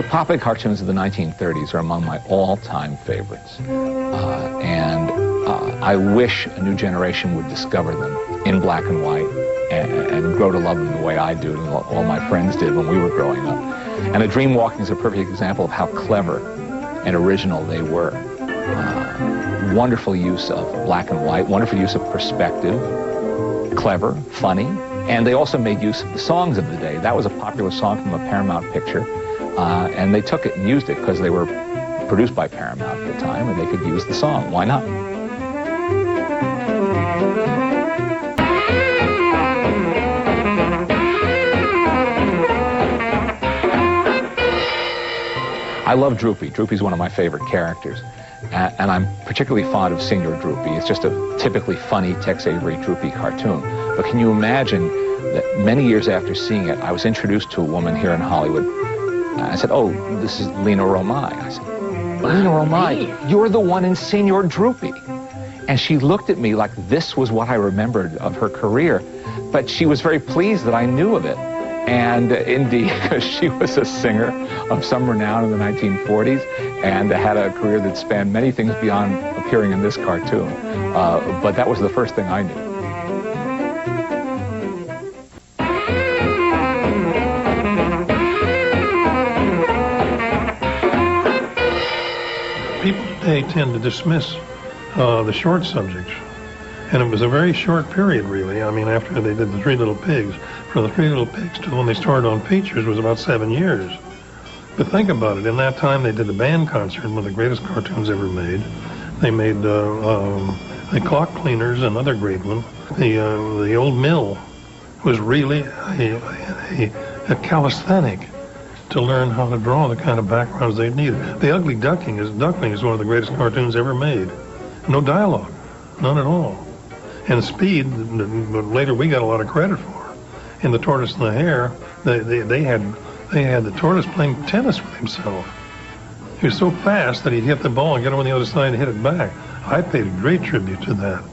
Popular cartoons of the 1930s are among my all-time favorites. I wish a new generation would discover them in black and white and grow to love them the way I do and all my friends did when we were growing up. And A Dream Walking is a perfect example of how clever and original they were. Wonderful use of black and white, wonderful use of perspective, clever, funny, and they also made use of the songs of the day. That was a popular song from a Paramount picture, and they took it and used it because they were produced by Paramount at the time, and they could use the song. Why not? I love Droopy. Droopy's one of my favorite characters. And I'm particularly fond of Senior Droopy. It's just a typically funny Tex Avery Droopy cartoon. But can you imagine that many years after seeing it, I was introduced to a woman here in Hollywood. I said, "Oh, this is Lena Romay." I said, "Lena Romay, you're the one in Senior Droopy." And she looked at me like this was what I remembered of her career. But she was very pleased that I knew of it. And indeed, because she was a singer of some renown in the 1940s and had a career that spanned many things beyond appearing in this cartoon. But that was the first thing I knew. People today tend to dismiss the short subjects. And it was a very short period, really. I mean, after they did the Three Little Pigs, from the Three Little Pigs to when they started on features was about 7 years. But think about it. In that time, they did the band concert, one of the greatest cartoons ever made. They made the Clock Cleaners, another great one. The Old Mill was really a calisthenic to learn how to draw the kind of backgrounds they needed. The Ugly Duckling is one of the greatest cartoons ever made. No dialogue, none at all. And Speed, later we got a lot of credit for. In The Tortoise and the Hare, they had the tortoise playing tennis with himself. He was so fast that he'd hit the ball and get over on the other side and hit it back. I paid a great tribute to that.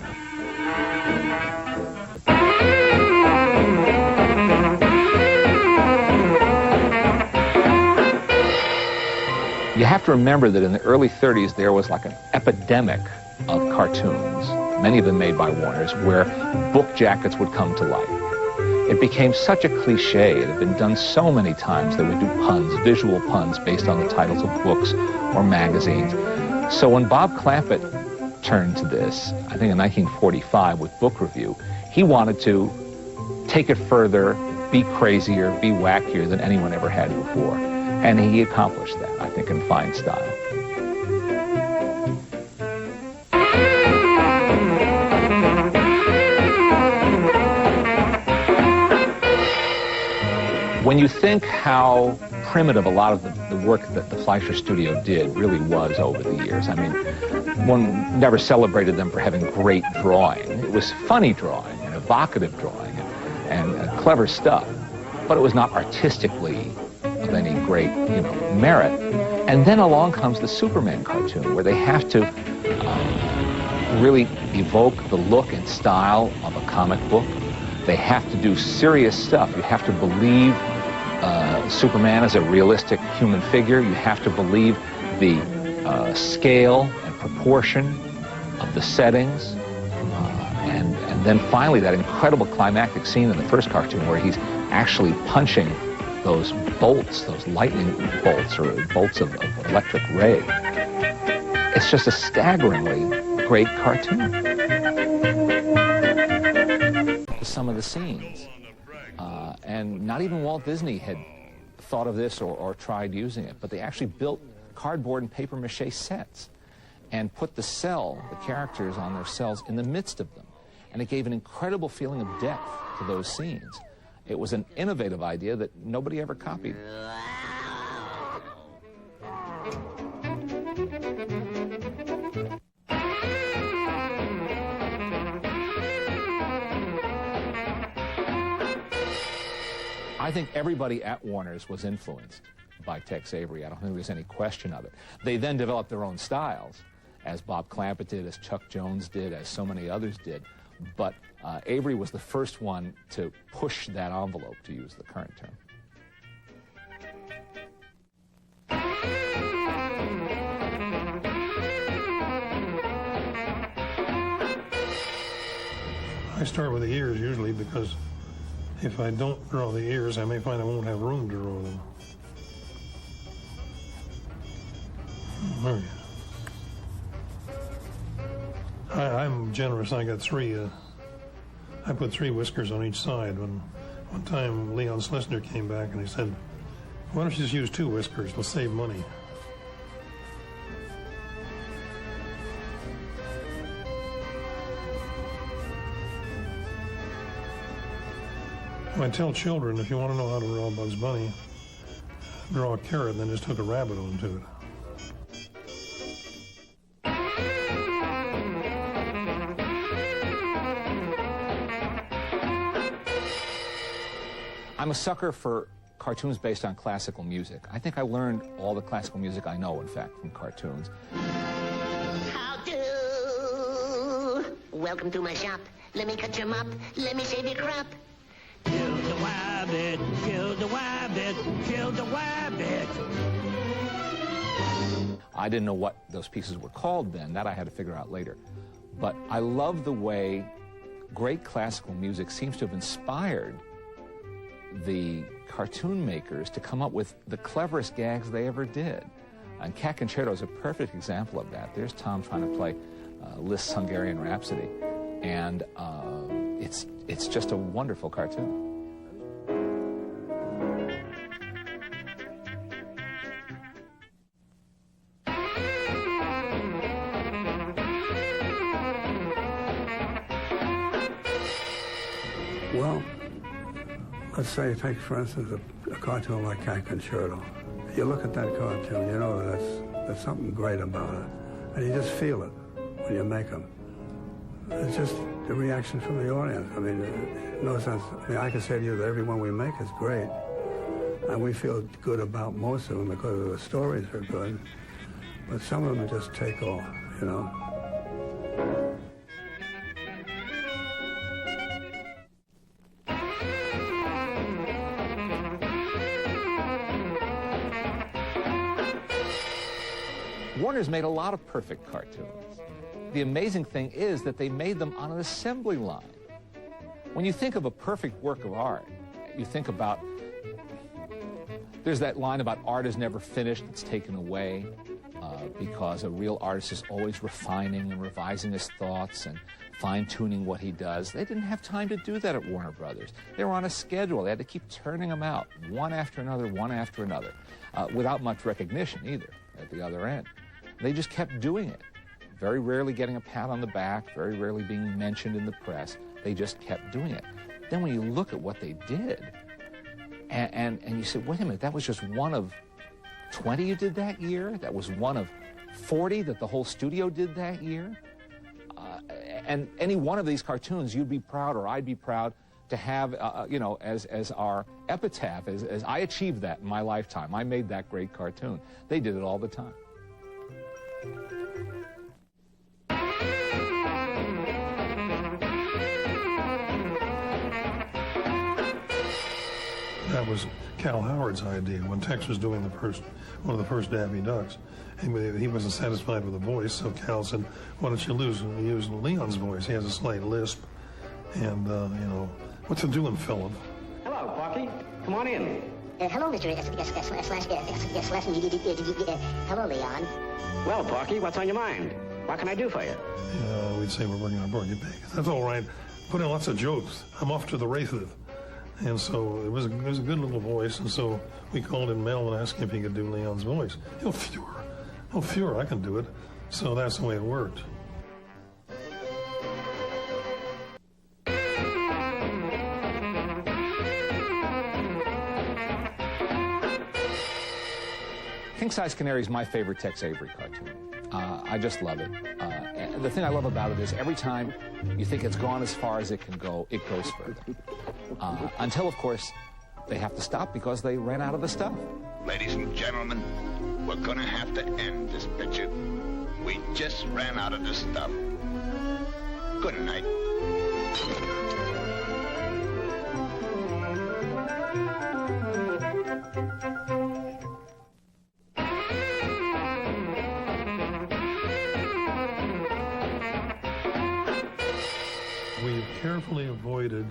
You have to remember that in the early 30s there was like an epidemic of cartoons, many of them made by Warner's, where book jackets would come to life. It became such a cliche. It had been done so many times. They would do puns, visual puns based on the titles of books or magazines. So when Bob Clampett turned to this, I think in 1945 with Book Review, he wanted to take it further, be crazier, be wackier than anyone ever had before. And he accomplished that, I think, in fine style. When you think how primitive a lot of the work that the Fleischer studio did really was over the years, I mean, one never celebrated them for having great drawing. It was funny drawing and evocative drawing and clever stuff, but it was not artistically of any great, merit. And then along comes the Superman cartoon, where they have to really evoke the look and style of a comic book. They have to do serious stuff. You have to believe Superman as a realistic human figure. You have to believe the scale and proportion of the settings. And then finally that incredible climactic scene in the first cartoon where he's actually punching those bolts, those lightning bolts or bolts of electric ray. It's just a staggeringly great cartoon. Some of the scenes. And not even Walt Disney had thought of this or tried using it, but they actually built cardboard and paper mache sets and put the characters on their cells in the midst of them. And it gave an incredible feeling of depth to those scenes. It was an innovative idea that nobody ever copied. I think everybody at Warner's was influenced by Tex Avery. I don't think there's any question of it. They then developed their own styles, as Bob Clampett did, as Chuck Jones did, as so many others did. But Avery was the first one to push that envelope, to use the current term. I start with the ears usually because if I don't draw the ears, I may find I won't have room to draw them. There you go. I'm generous. I got three. I put 3 whiskers on each side. When one time Leon Schlesinger came back and he said, "Why don't you just use 2 whiskers? We'll save money." I tell children, if you want to know how to draw Bugs Bunny, draw a carrot and then just hook a rabbit onto it. I'm a sucker for cartoons based on classical music. I think I learned all the classical music I know, in fact, from cartoons. How do? Welcome to my shop. Let me cut your mop. Let me shave your crop. Kill the wabbit, kill the wabbit, kill the wabbit. I didn't know what those pieces were called then. That I had to figure out later. But I love the way great classical music seems to have inspired the cartoon makers to come up with the cleverest gags they ever did. And Cat Concerto is a perfect example of that. There's Tom trying to play Liszt's Hungarian Rhapsody, and it's just a wonderful cartoon. Well, let's say, take for instance a cartoon like Cat Concerto. You look at that cartoon, you know that there's something great about it, and you just feel it when you make them. It's just the reaction from the audience. I mean, no sense. I mean, I can say to you that every one we make is great, and we feel good about most of them because the stories are good, but some of them just take off, you know. Warner's made a lot of perfect cartoons. The amazing thing is that they made them on an assembly line. When you think of a perfect work of art, you think about, there's that line about art is never finished, it's taken away, because a real artist is always refining and revising his thoughts and fine-tuning what he does. They didn't have time to do that at Warner Brothers. They were on a schedule. They had to keep turning them out, one after another, without much recognition either at the other end. They just kept doing it, very rarely getting a pat on the back, very rarely being mentioned in the press. They just kept doing it. Then when you look at what they did, and you say, wait a minute, that was just one of 20 you did that year? That was one of 40 that the whole studio did that year? And any one of these cartoons, you'd be proud, or I'd be proud, to have, you know, as our epitaph, as I achieved that in my lifetime. I made that great cartoon. They did it all the time. That was Cal Howard's idea when Tex was doing one of the first Daffy Ducks. He wasn't satisfied with the voice, so Cal said, "Why don't you use Leon's voice? He has a slight lisp, and you know, what's it doing, Philip?" Hello, Porky. Come on in. Hello, Mr. Hello, Leon. Well, Porky, what's on your mind? What can I do for you? We'd say we're working on Porky Pig. That's all right. Put in lots of jokes. I'm off to the races. And so it was a good little voice, and so we called in Mel and asked him if he could do Leon's voice. Oh, Fuhrer, I can do it. So that's the way it worked. King Size Canary is my favorite Tex Avery cartoon. I just love it. And the thing I love about it is every time you think it's gone as far as it can go, it goes further. Until, of course, they have to stop because they ran out of the stuff. Ladies and gentlemen, we're gonna have to end this picture. We just ran out of the stuff. Good night. We've carefully avoided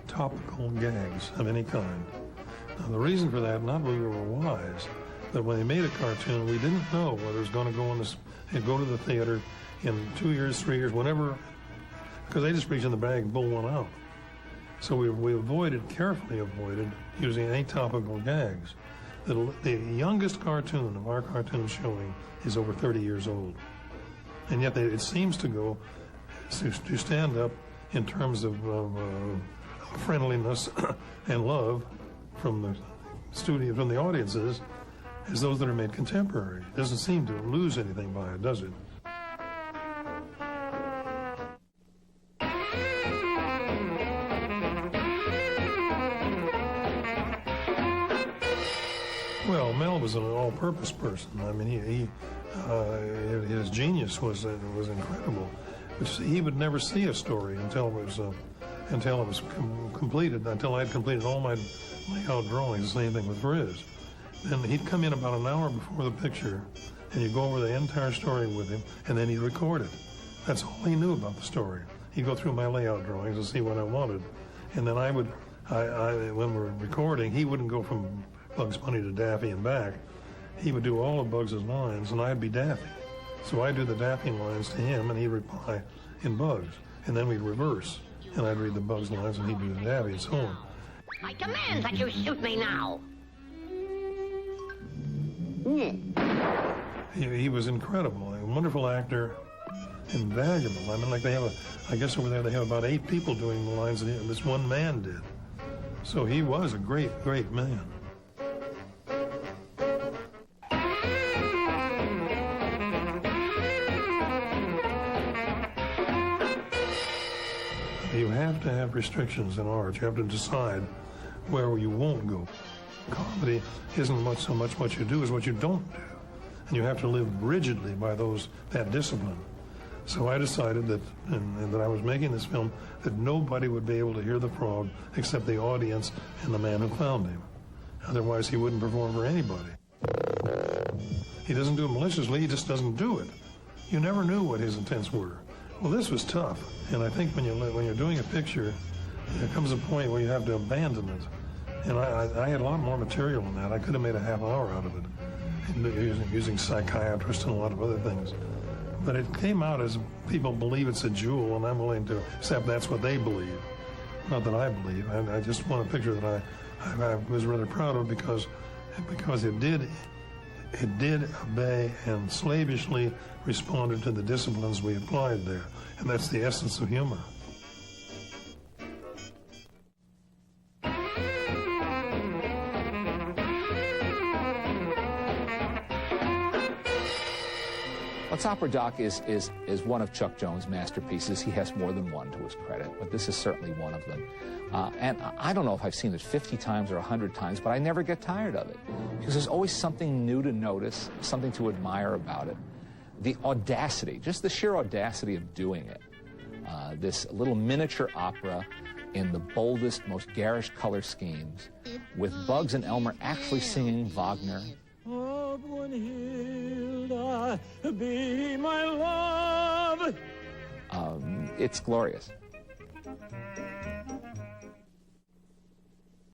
topical gags of any kind. Now, the reason for that, not that we were wise, but when they made a cartoon, we didn't know whether it was going to go go to the theater in 2 years, 3 years, whenever, because they just reach in the bag and pull one out. So we carefully avoided using any topical gags. The youngest cartoon of our cartoon showing is over 30 years old. And yet it seems to stand up in terms of friendliness and love from the studio, from the audiences, as those that are made contemporary. It doesn't seem to lose anything by it, does it? Well, Mel was an all-purpose person. I mean, his genius was incredible. He would never see a story until it was completed. Until I'd completed all my layout drawings. The same thing with Riz. Then he'd come in about an hour before the picture, and you'd go over the entire story with him, and then he'd record it. That's all he knew about the story. He'd go through my layout drawings and see what I wanted, and then when we're recording, he wouldn't go from Bugs Bunny to Daffy and back. He would do all of Bugs' lines, and I'd be Daffy. So I'd do the Daffy lines to him, and he'd reply in Bugs, and then we'd reverse, and I'd read the Bugs lines, and he'd do the Daffy, and so on. I command that you shoot me now. He was incredible, a wonderful actor, invaluable. I mean, like I guess over there they have about 8 people doing the lines that this one man did. So he was a great, great man. You have to have restrictions in art. You have to decide where you won't go. Comedy isn't so much what you do as what you don't do. And you have to live rigidly by that discipline. So I decided that I was making this film that nobody would be able to hear the frog except the audience and the man who found him. Otherwise, he wouldn't perform for anybody. He doesn't do it maliciously, he just doesn't do it. You never knew what his intents were. Well, this was tough, and I think when you're doing a picture, there comes a point where you have to abandon it. And I had a lot more material than that. I could have made a half hour out of it, using psychiatrists and a lot of other things. But it came out as people believe it's a jewel, and I'm willing to accept that's what they believe. Not that I believe. I just want a picture that I was rather proud of because it did obey and slavishly responded to the disciplines we applied there. And that's the essence of humor. Let's Opera Doc is one of Chuck Jones' masterpieces. He has more than one to his credit, but this is certainly one of them. And I don't know if I've seen it 50 times or 100 times, but I never get tired of it because there's always something new to notice, something to admire about it. The audacity, just the sheer audacity of doing it. This little miniature opera in the boldest, most garish color schemes, with Bugs and Elmer actually singing Wagner. Oh, Brunhilde, be my love. It's glorious.